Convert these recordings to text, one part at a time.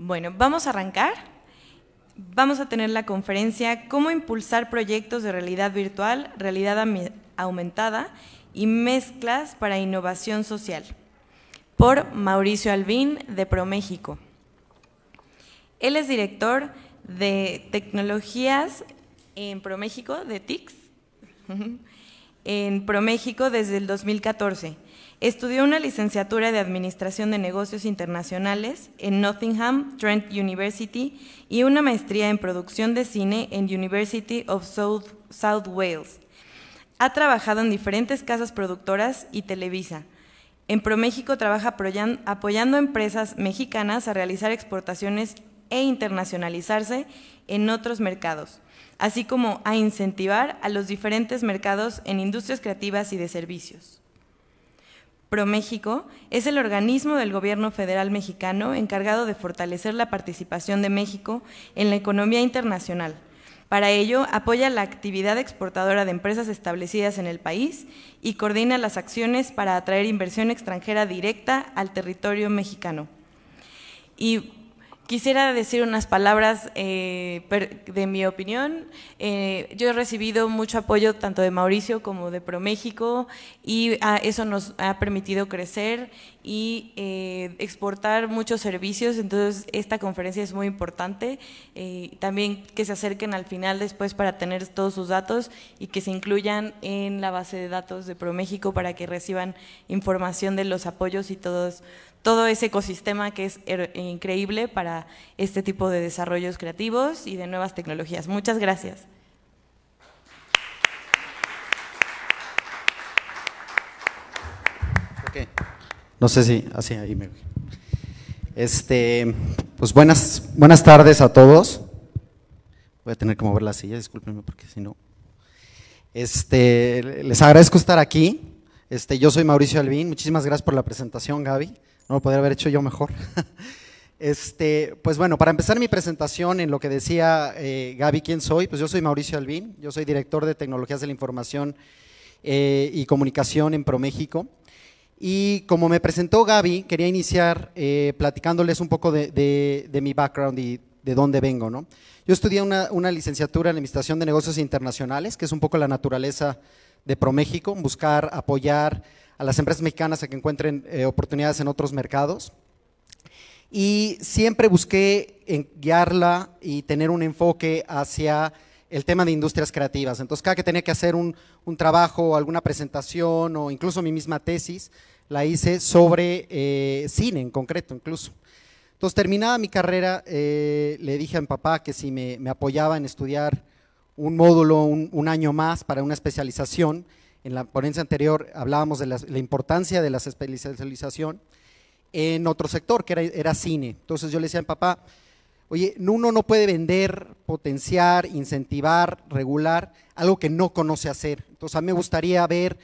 Bueno, vamos a arrancar. Vamos a tener la conferencia Cómo impulsar proyectos de realidad virtual, realidad aumentada y mezclas para innovación social, por Mauricio Albín, de ProMéxico. Él es director de tecnologías en ProMéxico, de TICS, en ProMéxico desde el 2014. Estudió una licenciatura de Administración de Negocios Internacionales en Nottingham Trent University y una maestría en Producción de Cine en University of South Wales. Ha trabajado en diferentes casas productoras y Televisa. En ProMéxico trabaja apoyando a empresas mexicanas a realizar exportaciones e internacionalizarse en otros mercados, así como a incentivar a los diferentes mercados en industrias creativas y de servicios. ProMéxico es el organismo del gobierno federal mexicano encargado de fortalecer la participación de México en la economía internacional. Para ello, apoya la actividad exportadora de empresas establecidas en el país y coordina las acciones para atraer inversión extranjera directa al territorio mexicano. Y quisiera decir unas palabras de mi opinión. Yo he recibido mucho apoyo tanto de Mauricio como de ProMéxico y eso nos ha permitido crecer y exportar muchos servicios, entonces esta conferencia es muy importante. También que se acerquen al final después para tener todos sus datos y que se incluyan en la base de datos de ProMéxico para que reciban información de los apoyos y todo ese ecosistema que es increíble para este tipo de desarrollos creativos y de nuevas tecnologías. Muchas gracias. Okay. No sé si así ahí me. Pues buenas tardes a todos. Voy a tener que mover la silla, discúlpenme porque si no. Les agradezco estar aquí. Yo soy Mauricio Albín. Muchísimas gracias por la presentación, Gaby. No lo podría haber hecho yo mejor. Pues bueno, para empezar mi presentación en lo que decía Gaby, ¿quién soy? Pues yo soy Mauricio Albín, yo soy director de Tecnologías de la Información y Comunicación en ProMéxico. Y como me presentó Gaby, quería iniciar platicándoles un poco de mi background y de dónde vengo, ¿no? Yo estudié una licenciatura en Administración de Negocios Internacionales, que es un poco la naturaleza de ProMéxico, buscar apoyar a las empresas mexicanas a que encuentren oportunidades en otros mercados. Y siempre busqué guiarla y tener un enfoque hacia el tema de industrias creativas. Entonces, cada que tenía que hacer un trabajo, alguna presentación o incluso mi misma tesis, la hice sobre cine en concreto incluso. Entonces, terminada mi carrera, le dije a mi papá que si me apoyaba en estudiar un módulo, un año más para una especialización. En la ponencia anterior hablábamos de la importancia de la especialización en otro sector, que era cine. Entonces yo le decía a mi papá, oye, uno no puede vender, potenciar, incentivar, regular algo que no conoce hacer. Entonces a mí me gustaría ver,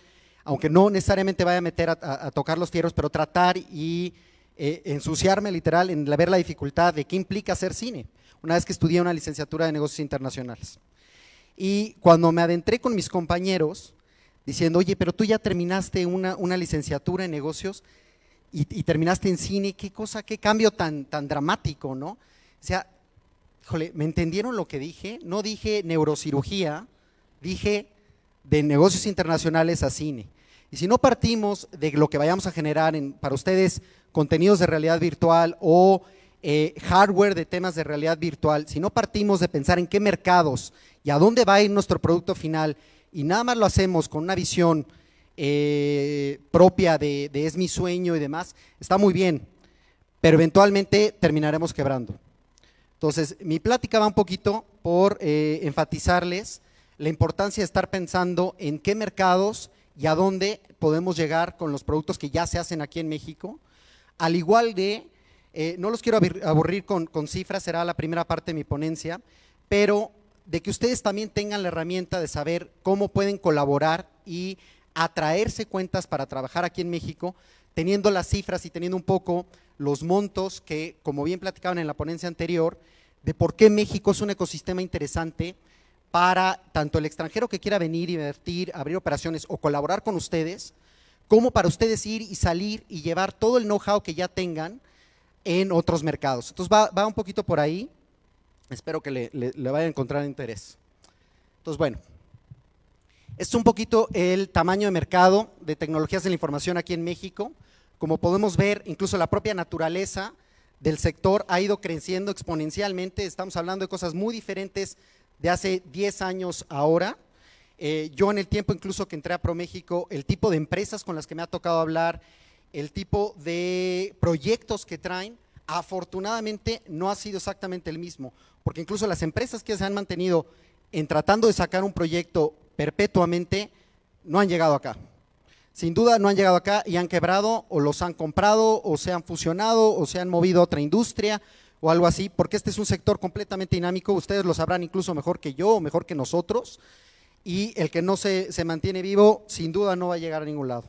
aunque no necesariamente vaya a meter a tocar los fierros, pero tratar y ensuciarme literal en ver la dificultad de qué implica hacer cine, una vez que estudié una licenciatura de negocios internacionales. Y cuando me adentré con mis compañeros, diciendo, oye, pero tú ya terminaste una licenciatura en negocios y terminaste en cine, qué cambio tan dramático, ¿no? O sea, híjole, ¿me entendieron lo que dije? No dije neurocirugía, dije de negocios internacionales a cine. Y si no partimos de lo que vayamos a generar para ustedes contenidos de realidad virtual o hardware de temas de realidad virtual, si no partimos de pensar en qué mercados y a dónde va a ir nuestro producto final y nada más lo hacemos con una visión propia de es mi sueño y demás, está muy bien, pero eventualmente terminaremos quebrando. Entonces, mi plática va un poquito por enfatizarles la importancia de estar pensando en qué mercados y a dónde podemos llegar con los productos que ya se hacen aquí en México, al igual de, no los quiero aburrir con cifras, será la primera parte de mi ponencia, pero de que ustedes también tengan la herramienta de saber cómo pueden colaborar y atraerse cuentas para trabajar aquí en México, teniendo las cifras y teniendo un poco los montos que, como bien platicaban en la ponencia anterior, de por qué México es un ecosistema interesante para tanto el extranjero que quiera venir, invertir, abrir operaciones o colaborar con ustedes, como para ustedes ir y salir y llevar todo el know-how que ya tengan en otros mercados. Entonces va un poquito por ahí, espero que le vaya a encontrar interés. Entonces, bueno, este es un poquito el tamaño de mercado de tecnologías de la información aquí en México. Como podemos ver, incluso la propia naturaleza del sector ha ido creciendo exponencialmente, estamos hablando de cosas muy diferentes de hace 10 años ahora. Yo en el tiempo incluso que entré a ProMéxico, el tipo de empresas con las que me ha tocado hablar, el tipo de proyectos que traen, afortunadamente no ha sido exactamente el mismo, porque incluso las empresas que se han mantenido en tratando de sacar un proyecto perpetuamente, no han llegado acá. Sin duda no han llegado acá y han quebrado o los han comprado o se han fusionado o se han movido a otra industria o algo así, porque este es un sector completamente dinámico, ustedes lo sabrán incluso mejor que yo o mejor que nosotros, y el que no se mantiene vivo sin duda no va a llegar a ningún lado.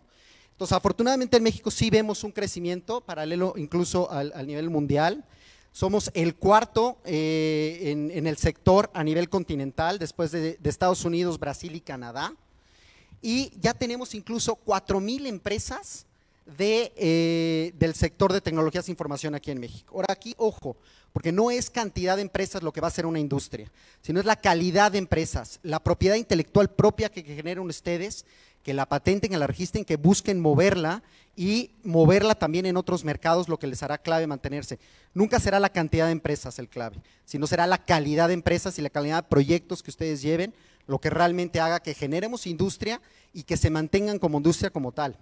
Entonces, afortunadamente en México sí vemos un crecimiento paralelo incluso al nivel mundial. Somos el cuarto en el sector a nivel continental, después de Estados Unidos, Brasil y Canadá. Y ya tenemos incluso 4,000 empresas del sector de tecnologías de información aquí en México. Ahora aquí, ojo, porque no es cantidad de empresas lo que va a ser una industria, sino es la calidad de empresas, la propiedad intelectual propia que generan ustedes, que la patenten, que la registren, que busquen moverla y moverla también en otros mercados, lo que les hará clave mantenerse. Nunca será la cantidad de empresas el clave, sino será la calidad de empresas y la calidad de proyectos que ustedes lleven, lo que realmente haga que generemos industria y que se mantengan como industria como tal.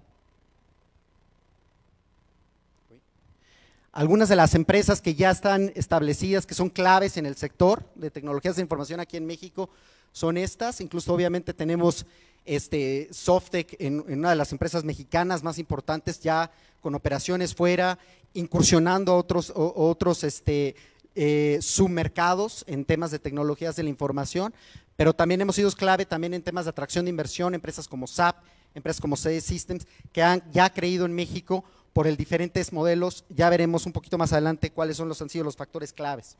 Algunas de las empresas que ya están establecidas, que son claves en el sector de tecnologías de información aquí en México, son estas. Incluso obviamente tenemos Softec en una de las empresas mexicanas más importantes, ya con operaciones fuera, incursionando a otros submercados en temas de tecnologías de la información, pero también hemos sido clave también en temas de atracción de inversión, empresas como SAP, empresas como CD Systems, que han ya creído en México por el diferentes modelos. Ya veremos un poquito más adelante cuáles han sido los factores claves.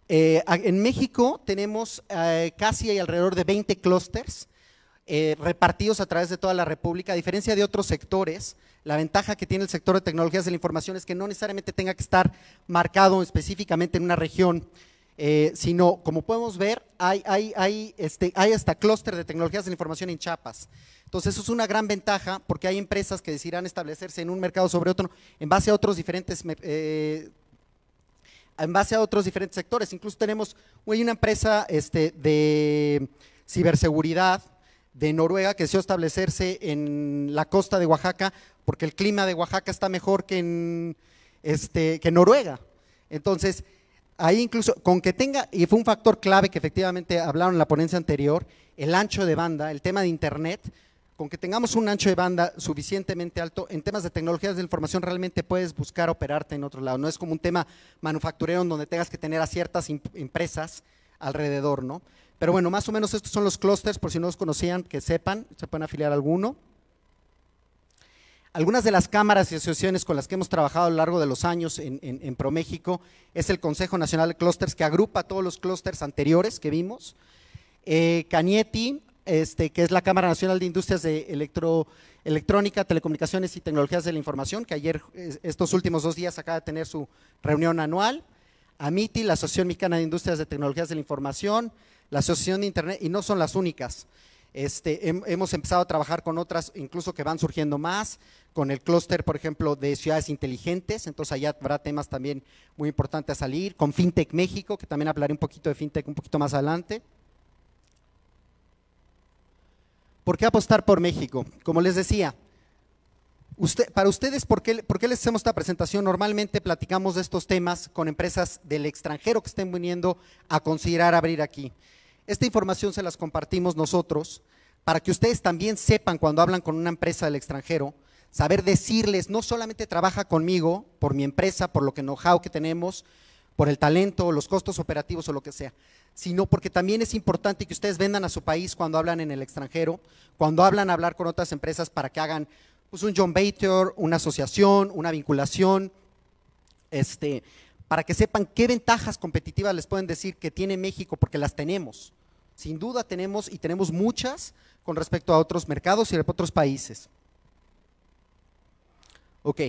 En México tenemos casi alrededor de 20 clústeres repartidos a través de toda la República. A diferencia de otros sectores, la ventaja que tiene el sector de tecnologías de la información es que no necesariamente tenga que estar marcado específicamente en una región, sino como podemos ver, hay hasta clúster de tecnologías de la información en Chiapas. Entonces eso es una gran ventaja porque hay empresas que decidirán establecerse en un mercado sobre otro en base a otros diferentes sectores. Incluso tenemos una empresa de ciberseguridad de Noruega que decidió establecerse en la costa de Oaxaca porque el clima de Oaxaca está mejor que en Noruega. Entonces, ahí incluso con que tenga, y fue un factor clave que efectivamente hablaron en la ponencia anterior, el ancho de banda, el tema de internet, con que tengamos un ancho de banda suficientemente alto, en temas de tecnologías de información realmente puedes buscar operarte en otro lado, no es como un tema manufacturero en donde tengas que tener a ciertas empresas alrededor, ¿no? Pero bueno, más o menos estos son los clústeres, por si no los conocían, que sepan, se pueden afiliar a alguno. Algunas de las cámaras y asociaciones con las que hemos trabajado a lo largo de los años en ProMéxico es el Consejo Nacional de Clústeres, que agrupa todos los clústeres anteriores que vimos. CANIETI, que es la Cámara Nacional de Industrias de Electrónica, Telecomunicaciones y Tecnologías de la Información, que ayer, estos últimos 2 días, acaba de tener su reunión anual. AMITI, la Asociación Mexicana de Industrias de Tecnologías de la Información, la Asociación de Internet, y no son las únicas. Hemos empezado a trabajar con otras, incluso que van surgiendo más, con el clúster, por ejemplo, de ciudades inteligentes, entonces allá habrá temas también muy importantes a salir, con FinTech México, que también hablaré un poquito de FinTech un poquito más adelante. ¿Por qué apostar por México? Como les decía, para ustedes, ¿por qué les hacemos esta presentación? Normalmente platicamos de estos temas con empresas del extranjero que estén viniendo a considerar abrir aquí. Esta información se las compartimos nosotros para que ustedes también sepan cuando hablan con una empresa del extranjero, saber decirles, no solamente trabaja conmigo por mi empresa, por lo que know-how que tenemos, por el talento, los costos operativos o lo que sea, sino porque también es importante que ustedes vendan a su país cuando hablan en el extranjero, cuando hablar con otras empresas para que hagan pues, un joint venture, una asociación, una vinculación, para que sepan qué ventajas competitivas les pueden decir que tiene México, porque las tenemos, sin duda tenemos y tenemos muchas con respecto a otros mercados y a otros países. Ok,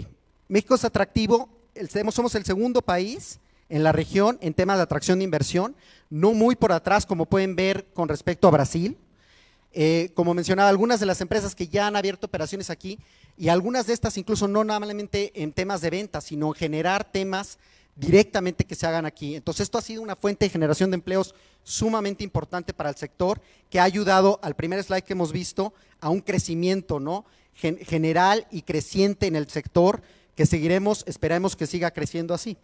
México es atractivo, somos el segundo país en la región en temas de atracción de inversión, no muy por atrás como pueden ver con respecto a Brasil. Como mencionaba, algunas de las empresas que ya han abierto operaciones aquí, y algunas de estas incluso no normalmente en temas de venta, sino en generar temas directamente que se hagan aquí. Entonces esto ha sido una fuente de generación de empleos sumamente importante para el sector, que ha ayudado al primer slide que hemos visto a un crecimiento, ¿no?, general y creciente en el sector, que esperamos que siga creciendo así.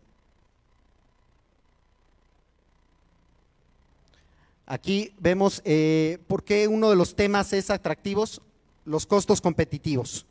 Aquí vemos por qué uno de los temas es atractivos, los costos competitivos.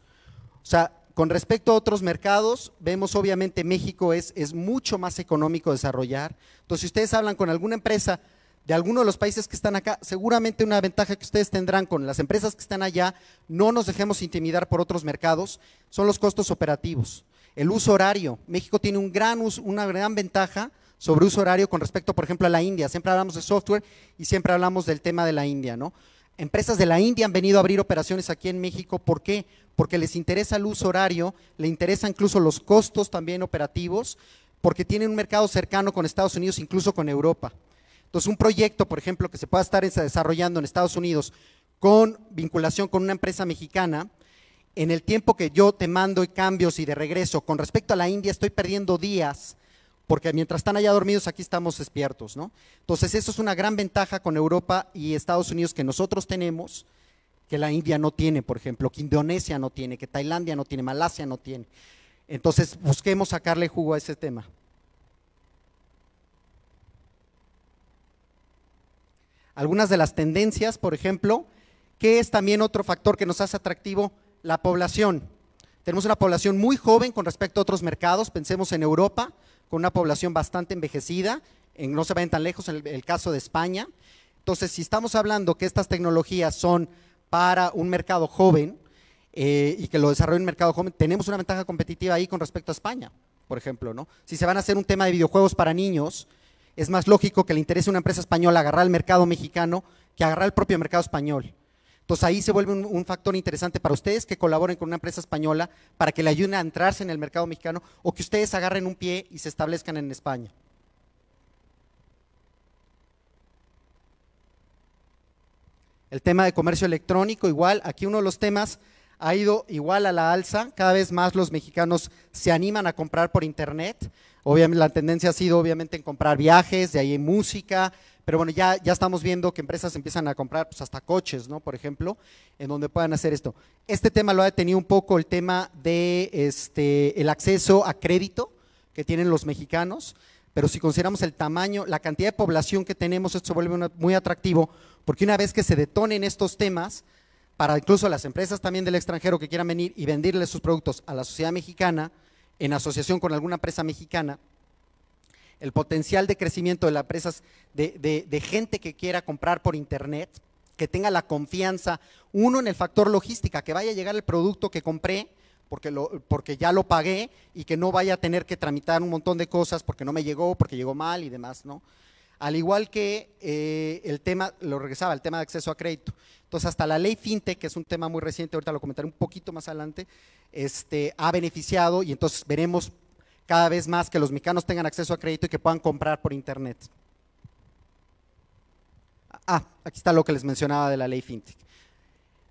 O sea, con respecto a otros mercados, vemos obviamente México es mucho más económico desarrollar. Entonces, si ustedes hablan con alguna empresa de alguno de los países que están acá, seguramente una ventaja que ustedes tendrán con las empresas que están allá, no nos dejemos intimidar por otros mercados, son los costos operativos. El uso horario, México tiene una gran ventaja sobre uso horario con respecto, por ejemplo, a la India. Siempre hablamos de software y siempre hablamos del tema de la India, ¿no? Empresas de la India han venido a abrir operaciones aquí en México, ¿por qué? Porque les interesa el uso horario, le interesa incluso los costos también operativos, porque tienen un mercado cercano con Estados Unidos, incluso con Europa. Entonces, un proyecto, por ejemplo, que se pueda estar desarrollando en Estados Unidos con vinculación con una empresa mexicana, en el tiempo que yo te mando cambios y de regreso, con respecto a la India estoy perdiendo días, porque mientras están allá dormidos, aquí estamos despiertos, ¿no? Entonces, eso es una gran ventaja con Europa y Estados Unidos que nosotros tenemos, que la India no tiene, por ejemplo, que Indonesia no tiene, que Tailandia no tiene, Malasia no tiene. Entonces, busquemos sacarle jugo a ese tema. Algunas de las tendencias, por ejemplo, que es también otro factor que nos hace atractivo, la población. Tenemos una población muy joven con respecto a otros mercados, pensemos en Europa, con una población bastante envejecida, no se vayan tan lejos en el caso de España. Entonces, si estamos hablando que estas tecnologías son para un mercado joven y que lo desarrolla un mercado joven, tenemos una ventaja competitiva ahí con respecto a España, por ejemplo, ¿no? Si se van a hacer un tema de videojuegos para niños, es más lógico que le interese a una empresa española agarrar el mercado mexicano que agarrar el propio mercado español. Entonces ahí se vuelve un factor interesante para ustedes que colaboren con una empresa española para que le ayuden a entrarse en el mercado mexicano o que ustedes agarren un pie y se establezcan en España. El tema de comercio electrónico, igual, aquí uno de los temas ha ido igual a la alza, cada vez más los mexicanos se animan a comprar por internet, obviamente la tendencia ha sido obviamente en comprar viajes, de ahí en música, pero bueno, ya estamos viendo que empresas empiezan a comprar pues hasta coches, ¿no? Por ejemplo, en donde puedan hacer esto. Este tema lo ha detenido un poco el tema de el acceso a crédito que tienen los mexicanos, pero si consideramos el tamaño, la cantidad de población que tenemos, esto se vuelve muy atractivo, porque una vez que se detonen estos temas, para incluso las empresas también del extranjero que quieran venir y venderles sus productos a la sociedad mexicana, en asociación con alguna empresa mexicana, el potencial de crecimiento de las empresas, de gente que quiera comprar por internet, que tenga la confianza, uno en el factor logística, que vaya a llegar el producto que compré, porque ya lo pagué y que no vaya a tener que tramitar un montón de cosas porque no me llegó, porque llegó mal y demás, ¿no? Al igual que el tema, lo regresaba, el tema de acceso a crédito. Entonces, hasta la ley FinTech, que es un tema muy reciente, ahorita lo comentaré un poquito más adelante, ha beneficiado y entonces veremos cada vez más que los mexicanos tengan acceso a crédito y que puedan comprar por internet. Aquí está lo que les mencionaba de la ley FinTech.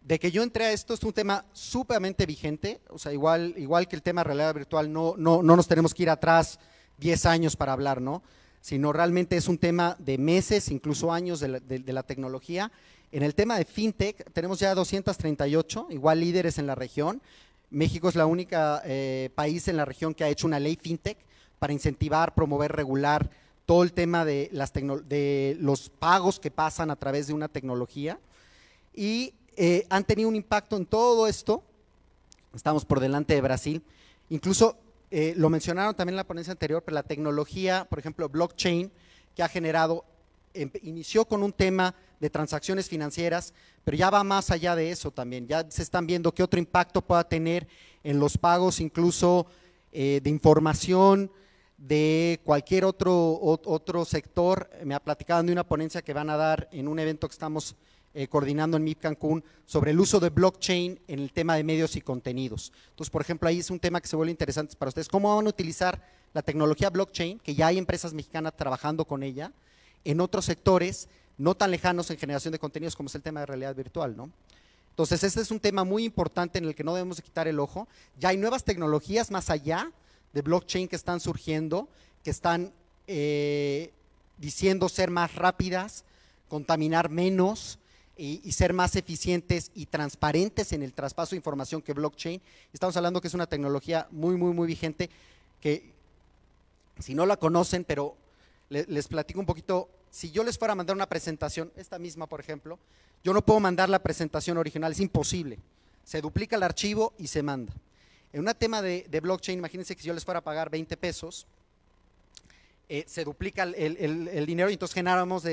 De que yo entré a esto es un tema sumamente vigente, o sea, igual que el tema de realidad virtual, no nos tenemos que ir atrás 10 años para hablar, ¿no? Sino realmente es un tema de meses, incluso años de la tecnología. En el tema de FinTech tenemos ya 238, igual líderes en la región. México es la única país en la región que ha hecho una ley FinTech para incentivar, promover, regular todo el tema de los pagos que pasan a través de una tecnología y han tenido un impacto en todo esto. Estamos por delante de Brasil, incluso lo mencionaron también en la ponencia anterior, pero la tecnología, por ejemplo, blockchain, que ha generado, inició con un tema de transacciones financieras, pero ya va más allá de eso también, ya se están viendo qué otro impacto pueda tener en los pagos, incluso de información, de cualquier otro sector. Me ha platicado de una ponencia que van a dar en un evento que estamos coordinando en MIP Cancún sobre el uso de blockchain en el tema de medios y contenidos. Entonces, por ejemplo, ahí es un tema que se vuelve interesante para ustedes. ¿Cómo van a utilizar la tecnología blockchain, que ya hay empresas mexicanas trabajando con ella, en otros sectores no tan lejanos en generación de contenidos como es el tema de realidad virtual, ¿no? Entonces, este es un tema muy importante en el que no debemos de quitar el ojo. Ya hay nuevas tecnologías más allá de blockchain que están surgiendo, que están diciendo ser más rápidas, contaminar menos y ser más eficientes y transparentes en el traspaso de información que blockchain. Estamos hablando que es una tecnología muy vigente que, si no la conocen, pero les platico un poquito. Si yo les fuera a mandar una presentación, esta misma por ejemplo, yo no puedo mandar la presentación original, es imposible. Se duplica el archivo y se manda. En un tema de blockchain, imagínense que si yo les fuera a pagar 20 pesos, se duplica el dinero y entonces generamos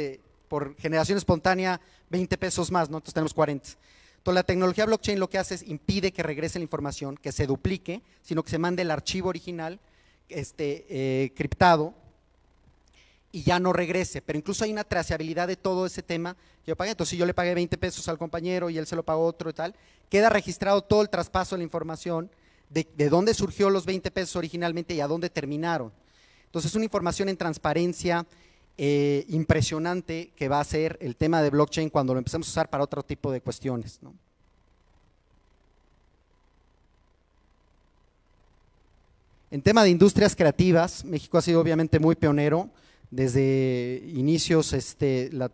por generación espontánea 20 pesos más, ¿no? Entonces tenemos 40. Entonces la tecnología blockchain lo que hace es impide que regrese la información, que se duplique, sino que se mande el archivo original criptado y ya no regrese, pero incluso hay una trazabilidad de todo ese tema que yo pagué. Entonces, si yo le pagué 20 pesos al compañero y él se lo pagó otro y tal, queda registrado todo el traspaso de la información de dónde surgió los 20 pesos originalmente y a dónde terminaron. Entonces, es una información en transparencia impresionante que va a ser el tema de blockchain cuando lo empecemos a usar para otro tipo de cuestiones, ¿no? En tema de industrias creativas, México ha sido obviamente muy pionero. Desde inicios, el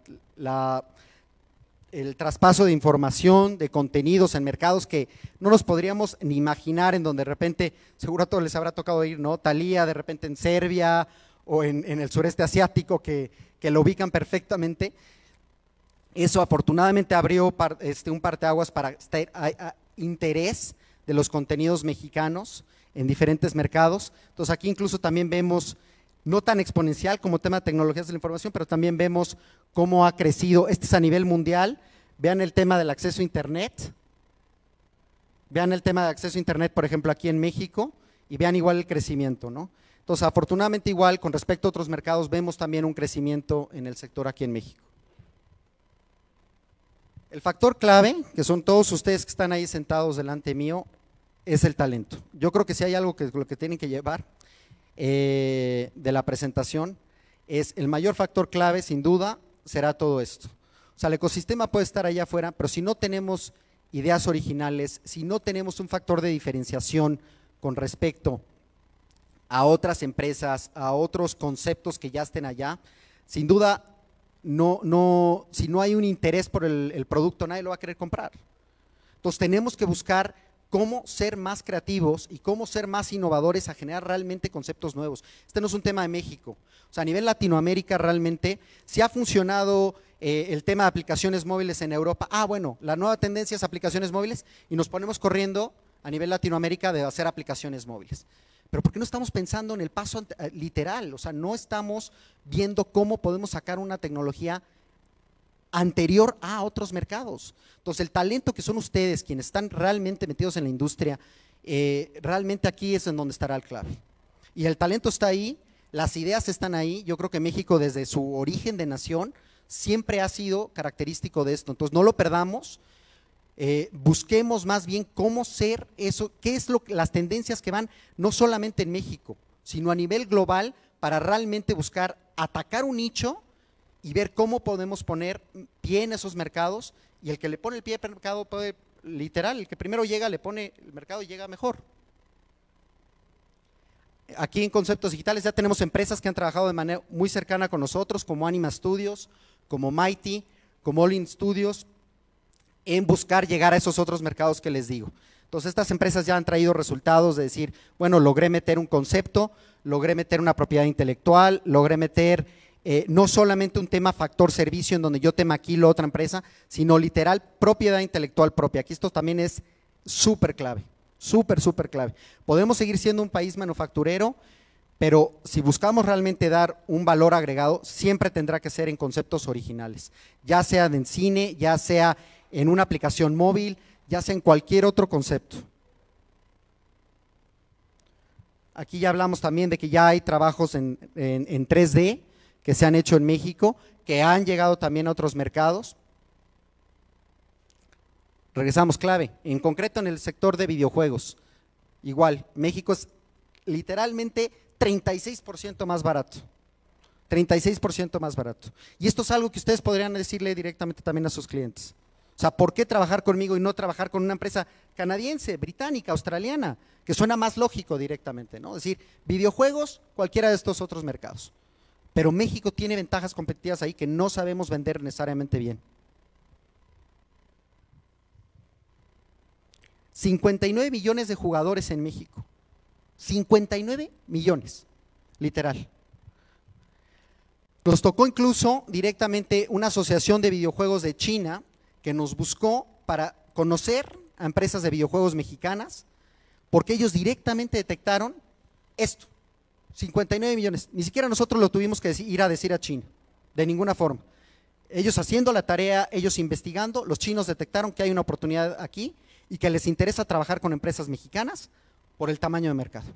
traspaso de información, de contenidos en mercados que no nos podríamos ni imaginar, en donde de repente, seguro a todos les habrá tocado ir, ¿no? Thalía de repente en Serbia o en el sureste asiático que lo ubican perfectamente. Eso afortunadamente abrió un parteaguas para interés de los contenidos mexicanos en diferentes mercados. Entonces aquí incluso también vemos, no tan exponencial como tema de tecnologías de la información, pero también vemos cómo ha crecido, este es a nivel mundial. Vean el tema del acceso a internet, vean el tema de acceso a internet por ejemplo aquí en México y vean igual el crecimiento, ¿no? Entonces afortunadamente igual con respecto a otros mercados vemos también un crecimiento en el sector aquí en México. El factor clave, que son todos ustedes que están ahí sentados delante mío, es el talento. Yo creo que si hay algo que lo que tienen que llevar de la presentación, es el mayor factor clave, sin duda, será todo esto. O sea, el ecosistema puede estar allá afuera, pero si no tenemos ideas originales, si no tenemos un factor de diferenciación con respecto a otras empresas, a otros conceptos que ya estén allá, sin duda, si no hay un interés por el producto, nadie lo va a querer comprar. Entonces tenemos que buscar cómo ser más creativos y cómo ser más innovadores a generar realmente conceptos nuevos. Este no es un tema de México, o sea, a nivel Latinoamérica realmente sí ha funcionado el tema de aplicaciones móviles en Europa. Bueno, la nueva tendencia es aplicaciones móviles y nos ponemos corriendo a nivel Latinoamérica de hacer aplicaciones móviles. Pero ¿por qué no estamos pensando en el paso literal? O sea, no estamos viendo cómo podemos sacar una tecnología anterior a otros mercados. Entonces, el talento que son ustedes, quienes están realmente metidos en la industria, realmente aquí es en donde estará el clave. Y el talento está ahí, las ideas están ahí. Yo creo que México desde su origen de nación siempre ha sido característico de esto. Entonces, no lo perdamos, busquemos más bien cómo ser eso, qué es las tendencias que van no solamente en México, sino a nivel global para realmente buscar atacar un nicho y ver cómo podemos poner pie en esos mercados, y el que le pone el pie al mercado puede, literal, el que primero llega le pone el mercado y llega mejor. Aquí en Conceptos Digitales ya tenemos empresas que han trabajado de manera muy cercana con nosotros, como Anima Studios, como Mighty, como All In Studios, en buscar llegar a esos otros mercados que les digo. Entonces estas empresas ya han traído resultados de decir, bueno, logré meter un concepto, logré meter una propiedad intelectual, logré meter no solamente un tema factor servicio en donde yo te maquilo otra empresa, sino literal propiedad intelectual propia. Aquí esto también es súper clave, súper clave. Podemos seguir siendo un país manufacturero, pero si buscamos realmente dar un valor agregado, siempre tendrá que ser en conceptos originales, ya sea en cine, ya sea en una aplicación móvil, ya sea en cualquier otro concepto. Aquí ya hablamos también de que ya hay trabajos en 3D que se han hecho en México, que han llegado también a otros mercados. Regresamos, clave, en concreto en el sector de videojuegos. Igual, México es literalmente 36% más barato. 36% más barato. Y esto es algo que ustedes podrían decirle directamente también a sus clientes. O sea, ¿por qué trabajar conmigo y no trabajar con una empresa canadiense, británica, australiana? Que suena más lógico directamente, ¿no? Es decir, videojuegos, cualquiera de estos otros mercados. Pero México tiene ventajas competitivas ahí que no sabemos vender necesariamente bien. 59 millones de jugadores en México. 59 millones, literal. Nos tocó incluso directamente una asociación de videojuegos de China que nos buscó para conocer a empresas de videojuegos mexicanas, porque ellos directamente detectaron esto, 59 millones. Ni siquiera nosotros lo tuvimos que ir a decir a China, de ninguna forma. Ellos haciendo la tarea, ellos investigando, los chinos detectaron que hay una oportunidad aquí y que les interesa trabajar con empresas mexicanas por el tamaño de mercado.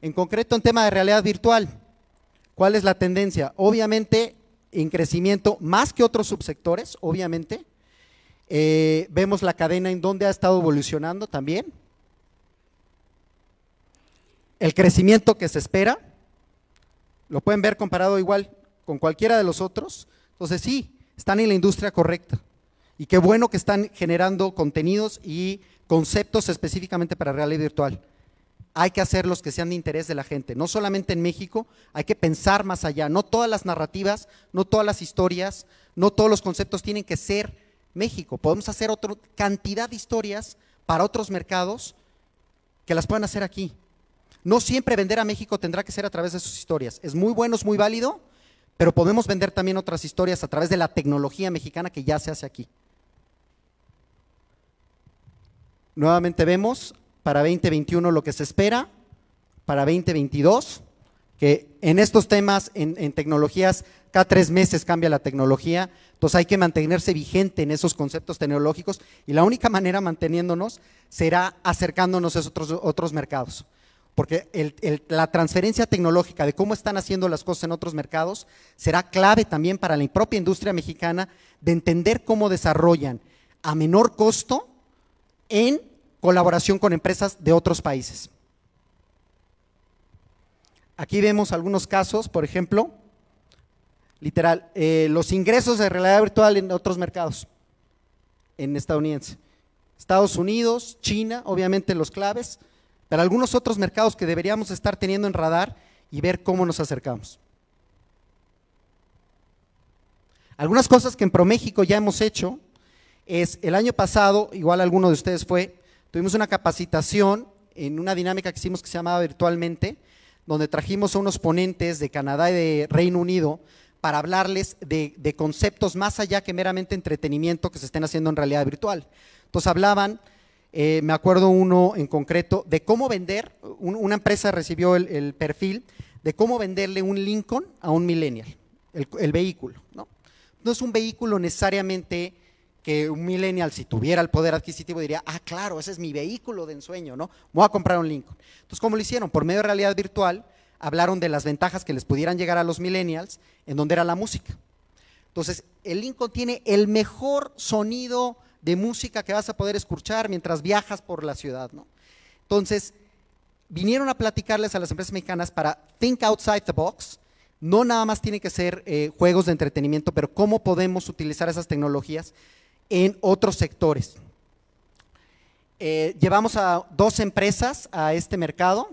En concreto, en tema de realidad virtual, ¿cuál es la tendencia? Obviamente, en crecimiento más que otros subsectores, obviamente. Vemos la cadena en donde ha estado evolucionando también. El crecimiento que se espera, lo pueden ver comparado igual con cualquiera de los otros. Entonces sí, están en la industria correcta. Y qué bueno que están generando contenidos y conceptos específicamente para realidad virtual. Hay que hacerlos que sean de interés de la gente, no solamente en México, hay que pensar más allá. No todas las narrativas, no todas las historias, no todos los conceptos tienen que ser México. Podemos hacer otra cantidad de historias para otros mercados que las puedan hacer aquí. No siempre vender a México tendrá que ser a través de sus historias. Es muy bueno, es muy válido, pero podemos vender también otras historias a través de la tecnología mexicana que ya se hace aquí. Nuevamente vemos para 2021 lo que se espera, para 2022, que en estos temas, en tecnologías, cada 3 meses cambia la tecnología, entonces hay que mantenerse vigente en esos conceptos tecnológicos y la única manera manteniéndonos será acercándonos a otros mercados. Porque la transferencia tecnológica de cómo están haciendo las cosas en otros mercados será clave también para la propia industria mexicana de entender cómo desarrollan a menor costo en colaboración con empresas de otros países. Aquí vemos algunos casos, por ejemplo, literal, los ingresos de realidad virtual en otros mercados, en estadounidense. Estados Unidos, China, obviamente los claves, pero algunos otros mercados que deberíamos estar teniendo en radar y ver cómo nos acercamos. Algunas cosas que en ProMéxico ya hemos hecho es, el año pasado, igual alguno de ustedes tuvimos una capacitación en una dinámica que hicimos que se llamaba Virtualmente, donde trajimos a unos ponentes de Canadá y de Reino Unido para hablarles de conceptos más allá que meramente entretenimiento que se estén haciendo en realidad virtual. Entonces hablaban, me acuerdo uno en concreto, de cómo vender, una empresa recibió el perfil de cómo venderle un Lincoln a un millennial, el vehículo, ¿no? No es un vehículo necesariamente que un millennial, si tuviera el poder adquisitivo, diría, ah, claro, ese es mi vehículo de ensueño, ¿no? Me voy a comprar un Lincoln. Entonces, ¿cómo lo hicieron? Por medio de realidad virtual, hablaron de las ventajas que les pudieran llegar a los millennials, en donde era la música. Entonces, el Lincoln tiene el mejor sonido de música que vas a poder escuchar mientras viajas por la ciudad, ¿no? Entonces, vinieron a platicarles a las empresas mexicanas para think outside the box. No nada más tiene que ser juegos de entretenimiento, pero cómo podemos utilizar esas tecnologías en otros sectores. Llevamos a 2 empresas a este mercado,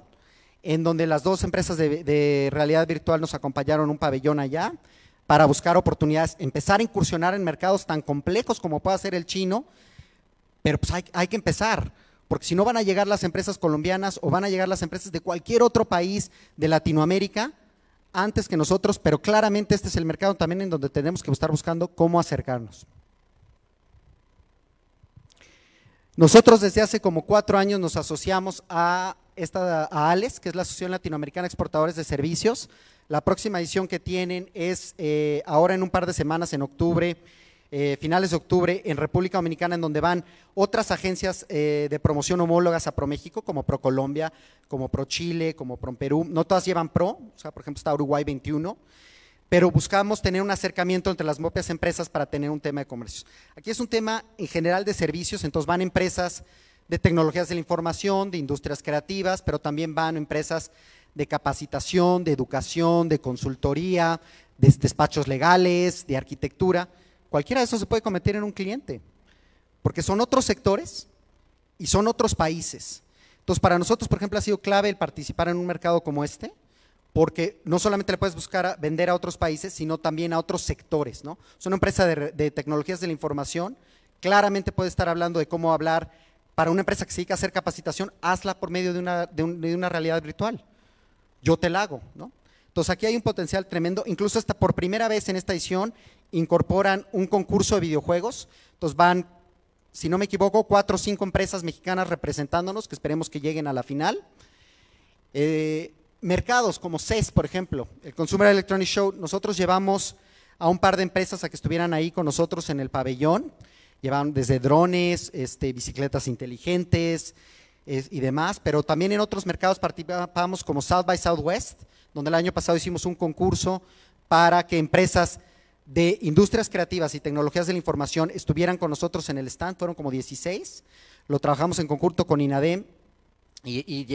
en donde las 2 empresas de realidad virtual nos acompañaron un pabellón allá para buscar oportunidades, empezar a incursionar en mercados tan complejos como pueda ser el chino, pero pues hay que empezar, porque si no van a llegar las empresas colombianas o van a llegar las empresas de cualquier otro país de Latinoamérica antes que nosotros, pero claramente este es el mercado también en donde tenemos que estar buscando cómo acercarnos. Nosotros desde hace como 4 años nos asociamos a ALES, que es la Asociación Latinoamericana de Exportadores de Servicios. La próxima edición que tienen es ahora en un par de semanas, en octubre, finales de octubre, en República Dominicana, en donde van otras agencias de promoción homólogas a ProMéxico, como ProColombia, como ProChile, como ProPerú. No todas llevan Pro, o sea, por ejemplo está Uruguay 21. pero buscamos tener un acercamiento entre las propias empresas para tener un tema de comercios. Aquí es un tema en general de servicios, entonces van empresas de tecnologías de la información, de industrias creativas, pero también van empresas de capacitación, de educación, de consultoría, de despachos legales, de arquitectura. Cualquiera de esos se puede convertir en un cliente, porque son otros sectores y son otros países. Entonces, para nosotros, por ejemplo, ha sido clave el participar en un mercado como este, porque no solamente le puedes buscar vender a otros países, sino también a otros sectores, ¿no? Es una empresa de tecnologías de la información, claramente puede estar hablando de cómo hablar para una empresa que se dedica a hacer capacitación, hazla por medio de una realidad virtual. Yo te la hago, ¿no? Entonces, aquí hay un potencial tremendo, incluso hasta por primera vez en esta edición incorporan un concurso de videojuegos, entonces van, si no me equivoco, 4 o 5 empresas mexicanas representándonos, que esperemos que lleguen a la final. Mercados como CES, por ejemplo, el Consumer Electronics Show, nosotros llevamos a un par de empresas a que estuvieran ahí con nosotros en el pabellón, llevaban desde drones, bicicletas inteligentes y demás, pero también en otros mercados participamos como South by Southwest, donde el año pasado hicimos un concurso para que empresas de industrias creativas y tecnologías de la información estuvieran con nosotros en el stand, fueron como 16, lo trabajamos en conjunto con INADEM y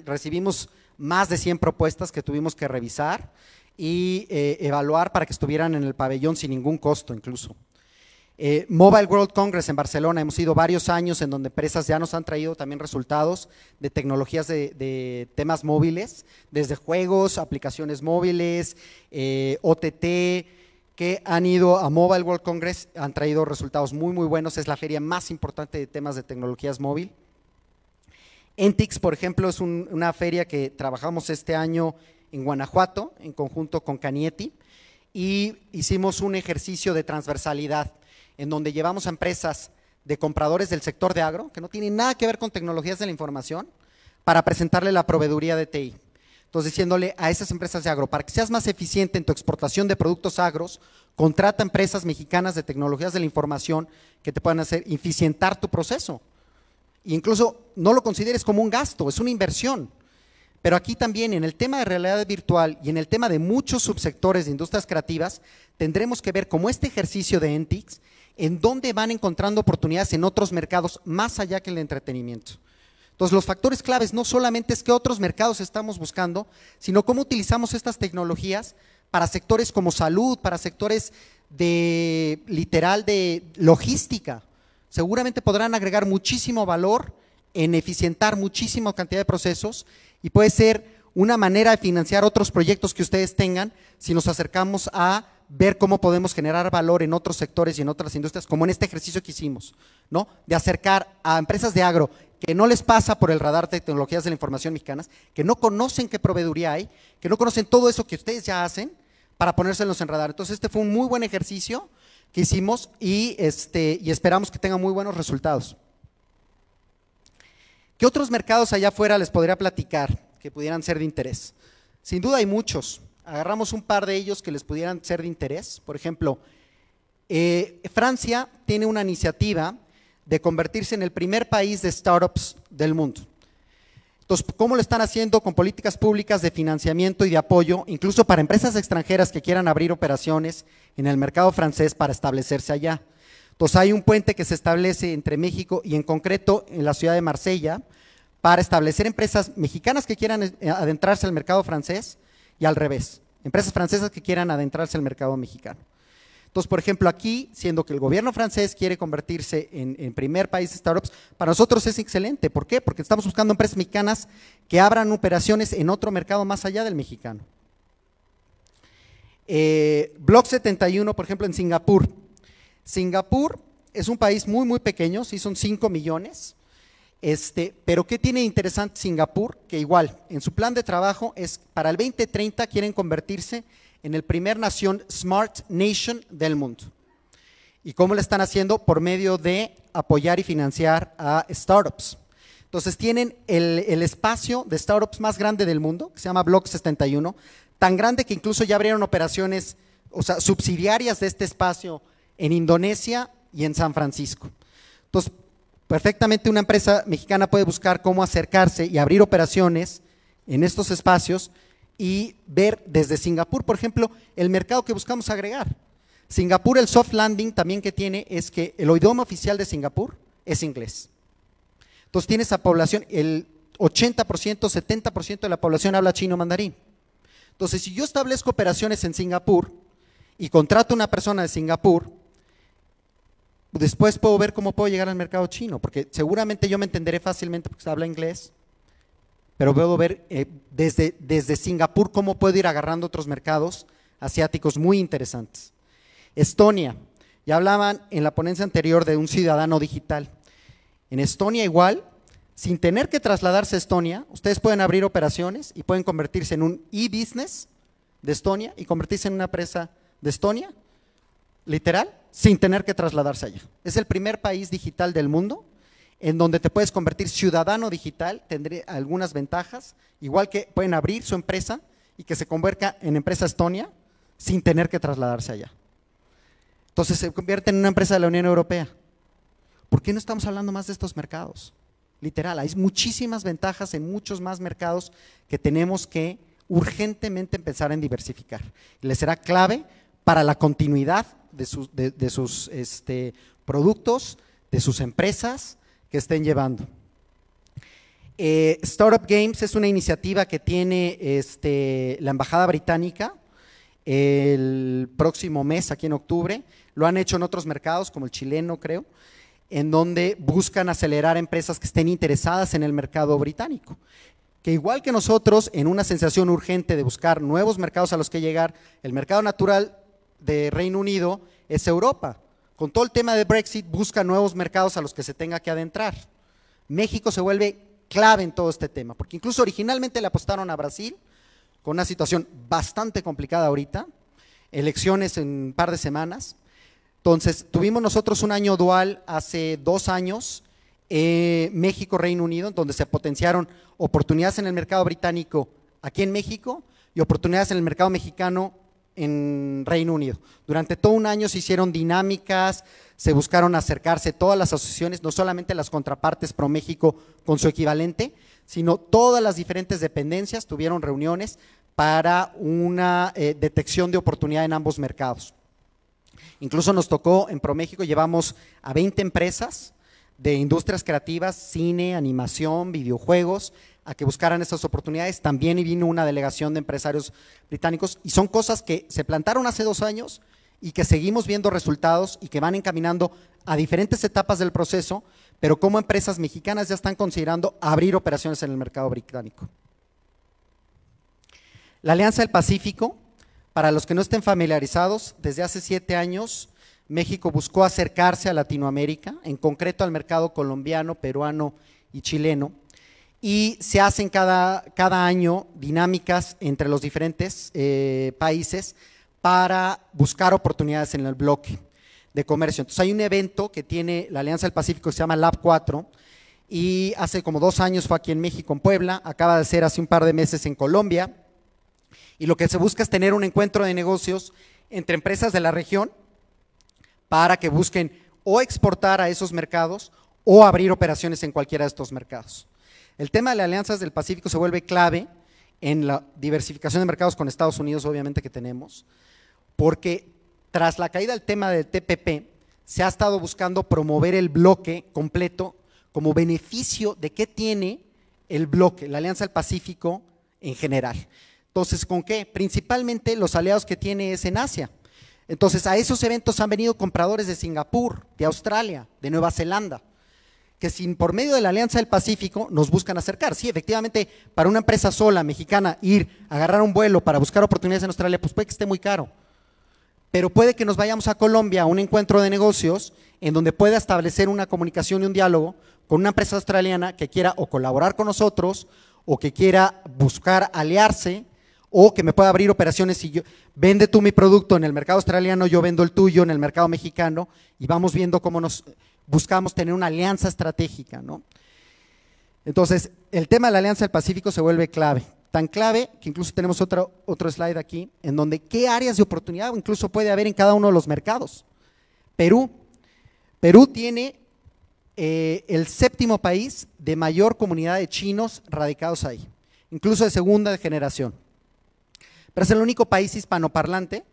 recibimos más de 100 propuestas que tuvimos que revisar y evaluar para que estuvieran en el pabellón sin ningún costo incluso. Mobile World Congress en Barcelona, hemos ido varios años en donde empresas ya nos han traído también resultados de tecnologías de temas móviles, desde juegos, aplicaciones móviles, OTT, que han ido a Mobile World Congress, han traído resultados muy buenos, es la feria más importante de temas de tecnologías móvil. Entix, por ejemplo, es una feria que trabajamos este año en Guanajuato, en conjunto con Canieti, y hicimos un ejercicio de transversalidad, en donde llevamos a empresas de compradores del sector de agro, que no tienen nada que ver con tecnologías de la información, para presentarle la proveeduría de TI. Entonces, diciéndole a esas empresas de agro, para que seas más eficiente en tu exportación de productos agros, contrata empresas mexicanas de tecnologías de la información que te puedan hacer eficientar tu proceso. E incluso no lo consideres como un gasto, es una inversión. Pero aquí también en el tema de realidad virtual y en el tema de muchos subsectores de industrias creativas, tendremos que ver como este ejercicio de Entix, en dónde van encontrando oportunidades en otros mercados más allá que el entretenimiento. Entonces, los factores claves no solamente es qué otros mercados estamos buscando, sino cómo utilizamos estas tecnologías para sectores como salud, para sectores de logística. Seguramente podrán agregar muchísimo valor en eficientar muchísima cantidad de procesos y puede ser una manera de financiar otros proyectos que ustedes tengan si nos acercamos a ver cómo podemos generar valor en otros sectores y en otras industrias, como en este ejercicio que hicimos, ¿no? De acercar a empresas de agro que no les pasa por el radar de tecnologías de la información mexicanas, que no conocen qué proveeduría hay, que no conocen todo eso que ustedes ya hacen para ponérselos en radar. Entonces, este fue un muy buen ejercicio que hicimos y esperamos que tengan muy buenos resultados. ¿Qué otros mercados allá afuera les podría platicar que pudieran ser de interés? Sin duda hay muchos. Agarramos un par de ellos que les pudieran ser de interés. Por ejemplo, Francia tiene una iniciativa de convertirse en el primer país de startups del mundo. Entonces, ¿cómo lo están haciendo? Con políticas públicas de financiamiento y de apoyo, incluso para empresas extranjeras que quieran abrir operaciones en el mercado francés para establecerse allá. Entonces, hay un puente que se establece entre México y en concreto en la ciudad de Marsella para establecer empresas mexicanas que quieran adentrarse al mercado francés y al revés, empresas francesas que quieran adentrarse al mercado mexicano. Entonces, por ejemplo, aquí, siendo que el gobierno francés quiere convertirse en primer país de startups, para nosotros es excelente. ¿Por qué? Porque estamos buscando empresas mexicanas que abran operaciones en otro mercado más allá del mexicano. Block 71, por ejemplo, en Singapur. Singapur es un país muy pequeño, sí son 5 millones, pero ¿qué tiene de interesante Singapur? Que igual, en su plan de trabajo es para el 2030 quieren convertirse en el primer nación Smart Nation del mundo. ¿Y cómo lo están haciendo? Por medio de apoyar y financiar a startups. Entonces tienen el espacio de startups más grande del mundo, que se llama Block 71, tan grande que incluso ya abrieron operaciones, o sea, subsidiarias de este espacio en Indonesia y en San Francisco. Entonces, perfectamente una empresa mexicana puede buscar cómo acercarse y abrir operaciones en estos espacios y ver desde Singapur, por ejemplo, el mercado que buscamos agregar. Singapur, el soft landing también que tiene es que el idioma oficial de Singapur es inglés. Entonces tiene esa población, el 80%, 70% de la población habla chino mandarín. Entonces, si yo establezco operaciones en Singapur y contrato a una persona de Singapur, después puedo ver cómo puedo llegar al mercado chino, porque seguramente yo me entenderé fácilmente porque habla inglés, pero puedo ver desde Singapur cómo puedo ir agarrando otros mercados asiáticos muy interesantes. Estonia, ya hablaban en la ponencia anterior de un ciudadano digital. En Estonia igual, sin tener que trasladarse a Estonia, ustedes pueden abrir operaciones y pueden convertirse en un e-business de Estonia y convertirse en una empresa de Estonia, literal, sin tener que trasladarse allá. Es el primer país digital del mundo en donde te puedes convertir ciudadano digital, tendré algunas ventajas, igual que pueden abrir su empresa y que se convierta en empresa Estonia sin tener que trasladarse allá. Entonces se convierte en una empresa de la Unión Europea. ¿Por qué no estamos hablando más de estos mercados? Literal, hay muchísimas ventajas en muchos más mercados que tenemos que urgentemente empezar en diversificar. Les será clave para la continuidad de sus productos, de sus empresas que estén llevando. Startup Games es una iniciativa que tiene la Embajada Británica el próximo mes, aquí en octubre. Lo han hecho en otros mercados, como el chileno, creo, en donde buscan acelerar empresas que estén interesadas en el mercado británico. Que igual que nosotros, en una sensación urgente de buscar nuevos mercados a los que llegar, el mercado natural de Reino Unido es Europa. Con todo el tema de Brexit, busca nuevos mercados a los que se tenga que adentrar. México se vuelve clave en todo este tema, porque incluso originalmente le apostaron a Brasil, con una situación bastante complicada ahorita, elecciones en un par de semanas. Entonces, tuvimos nosotros un año dual hace 2 años, México-Reino Unido, donde se potenciaron oportunidades en el mercado británico aquí en México y oportunidades en el mercado mexicano en Reino Unido. Durante todo un año se hicieron dinámicas, se buscaron acercarse todas las asociaciones, no solamente las contrapartes Pro México con su equivalente, sino todas las diferentes dependencias tuvieron reuniones para una detección de oportunidad en ambos mercados. Incluso nos tocó en ProMéxico, llevamos a 20 empresas de industrias creativas, cine, animación, videojuegos, a que buscaran esas oportunidades. También vino una delegación de empresarios británicos y son cosas que se plantaron hace 2 años y que seguimos viendo resultados y que van encaminando a diferentes etapas del proceso, pero como empresas mexicanas ya están considerando abrir operaciones en el mercado británico. La Alianza del Pacífico, para los que no estén familiarizados, desde hace 7 años México buscó acercarse a Latinoamérica, en concreto al mercado colombiano, peruano y chileno, y se hacen cada año dinámicas entre los diferentes países para buscar oportunidades en el bloque de comercio. Entonces hay un evento que tiene la Alianza del Pacífico que se llama Lab 4 y hace como 2 años fue aquí en México, en Puebla, acaba de ser hace un par de meses en Colombia, y lo que se busca es tener un encuentro de negocios entre empresas de la región para que busquen o exportar a esos mercados o abrir operaciones en cualquiera de estos mercados. El tema de las alianzas del Pacífico se vuelve clave en la diversificación de mercados con Estados Unidos, obviamente que tenemos, porque tras la caída del tema del TPP, se ha estado buscando promover el bloque completo como beneficio de qué tiene el bloque, la Alianza del Pacífico en general. Entonces, ¿con qué? Principalmente los aliados que tiene es en Asia. Entonces, a esos eventos han venido compradores de Singapur, de Australia, de Nueva Zelanda, que sin por medio de la Alianza del Pacífico nos buscan acercar. Sí, efectivamente, para una empresa sola, mexicana, ir a agarrar un vuelo para buscar oportunidades en Australia, pues puede que esté muy caro. Pero puede que nos vayamos a Colombia a un encuentro de negocios en donde pueda establecer una comunicación y un diálogo con una empresa australiana que quiera o colaborar con nosotros o que quiera buscar aliarse o que me pueda abrir operaciones y yo, vende tú mi producto en el mercado australiano, yo vendo el tuyo en el mercado mexicano y vamos viendo cómo nos buscamos tener una alianza estratégica, ¿no? Entonces, el tema de la Alianza del Pacífico se vuelve clave, tan clave que incluso tenemos otro slide aquí, en donde qué áreas de oportunidad incluso puede haber en cada uno de los mercados. Perú tiene el 7º país de mayor comunidad de chinos radicados ahí, incluso de segunda generación. pero es el único país hispanoparlante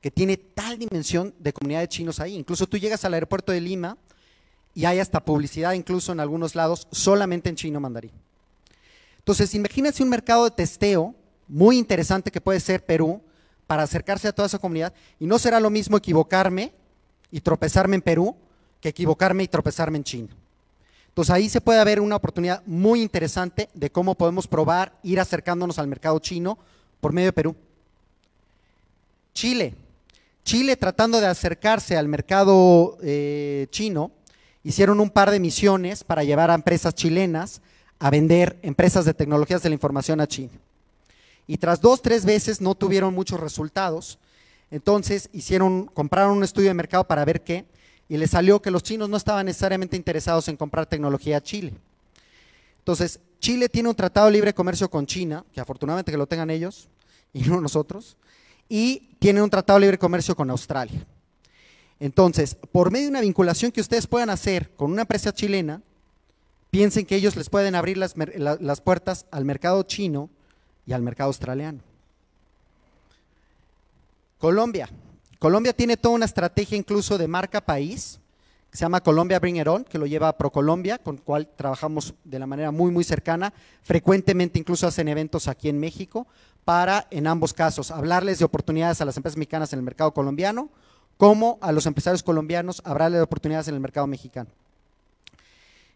que tiene tal dimensión de comunidad de chinos ahí. Incluso tú llegas al aeropuerto de Lima y hay hasta publicidad, incluso en algunos lados, solamente en chino mandarín. Entonces, imagínense un mercado de testeo muy interesante que puede ser Perú, para acercarse a toda esa comunidad, y no será lo mismo equivocarme y tropezarme en Perú que equivocarme y tropezarme en China. Entonces ahí se puede ver una oportunidad muy interesante de cómo podemos probar, ir acercándonos al mercado chino por medio de Perú. Chile tratando de acercarse al mercado chino, hicieron un par de misiones para llevar a empresas chilenas a vender empresas de tecnologías de la información a China. Y tras 2 o 3 veces no tuvieron muchos resultados, entonces compraron un estudio de mercado para ver qué, y les salió que los chinos no estaban necesariamente interesados en comprar tecnología a Chile. Entonces, Chile tiene un tratado de libre comercio con China, que afortunadamente que lo tengan ellos y no nosotros, y tiene un tratado de libre comercio con Australia. Entonces, por medio de una vinculación que ustedes puedan hacer con una empresa chilena, piensen que ellos les pueden abrir las puertas al mercado chino y al mercado australiano. Colombia tiene toda una estrategia incluso de marca país, que se llama Colombia Bring It On, que lo lleva ProColombia, con el cual trabajamos de la manera muy cercana, frecuentemente incluso hacen eventos aquí en México, para en ambos casos hablarles de oportunidades a las empresas mexicanas en el mercado colombiano, como a los empresarios colombianos hablarles de oportunidades en el mercado mexicano.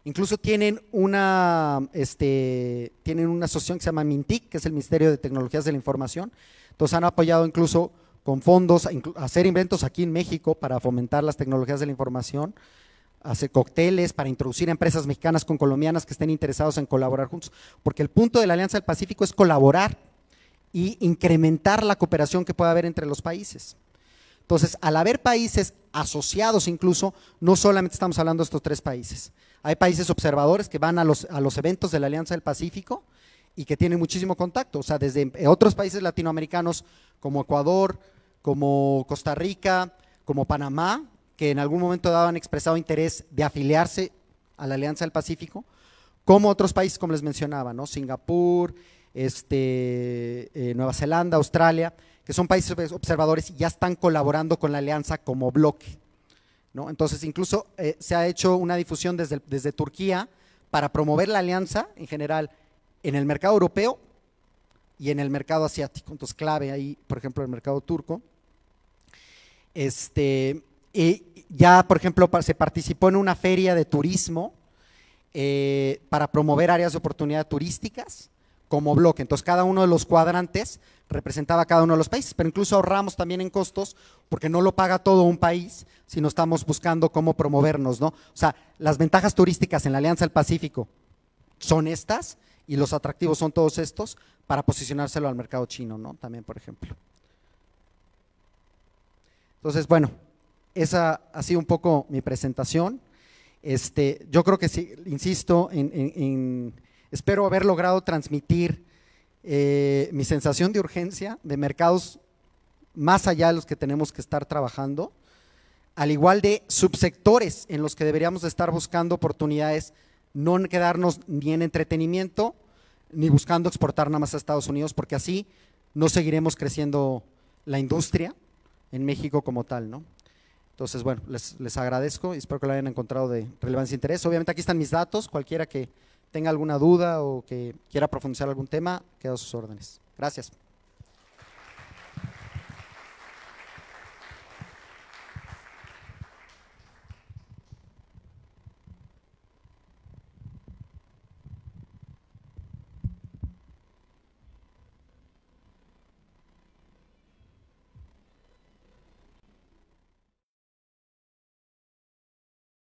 Incluso tienen una asociación que se llama MINTIC, que es el Ministerio de Tecnologías de la Información. Entonces han apoyado incluso con fondos a hacer eventos aquí en México para fomentar las tecnologías de la información, hacer cócteles para introducir a empresas mexicanas con colombianas que estén interesados en colaborar juntos, porque el punto de la Alianza del Pacífico es colaborar y incrementar la cooperación que pueda haber entre los países. Entonces, al haber países asociados incluso, no solamente estamos hablando de estos 3 países, hay países observadores que van a los eventos de la Alianza del Pacífico y que tienen muchísimo contacto, o sea, desde otros países latinoamericanos como Ecuador, como Costa Rica, como Panamá, que en algún momento dado han expresado interés de afiliarse a la Alianza del Pacífico, como otros países como les mencionaba, ¿no? Singapur, Nueva Zelanda, Australia, que son países observadores y ya están colaborando con la alianza como bloque, ¿no? Entonces incluso se ha hecho una difusión desde Turquía para promover la alianza en general en el mercado europeo y en el mercado asiático. Entonces clave ahí, por ejemplo, el mercado turco. Y ya, por ejemplo, se participó en una feria de turismo para promover áreas de oportunidad turísticas como bloque. Entonces cada uno de los cuadrantes representaba a cada uno de los países, pero incluso ahorramos también en costos porque no lo paga todo un país, sino estamos buscando cómo promovernos, ¿no? O sea, las ventajas turísticas en la Alianza del Pacífico son estas y los atractivos son todos estos para posicionárselo al mercado chino, ¿no? También, por ejemplo. Entonces, bueno, esa ha sido un poco mi presentación. Yo creo que sí, insisto, espero haber logrado transmitir mi sensación de urgencia de mercados más allá de los que tenemos que estar trabajando, al igual de subsectores en los que deberíamos de estar buscando oportunidades, no quedarnos ni en entretenimiento ni buscando exportar nada más a Estados Unidos, porque así no seguiremos creciendo la industria en México como tal, ¿no? Entonces, bueno, les agradezco y espero que lo hayan encontrado de relevancia e interés. Obviamente aquí están mis datos, cualquiera que tenga alguna duda o que quiera profundizar algún tema, quedo a sus órdenes. Gracias.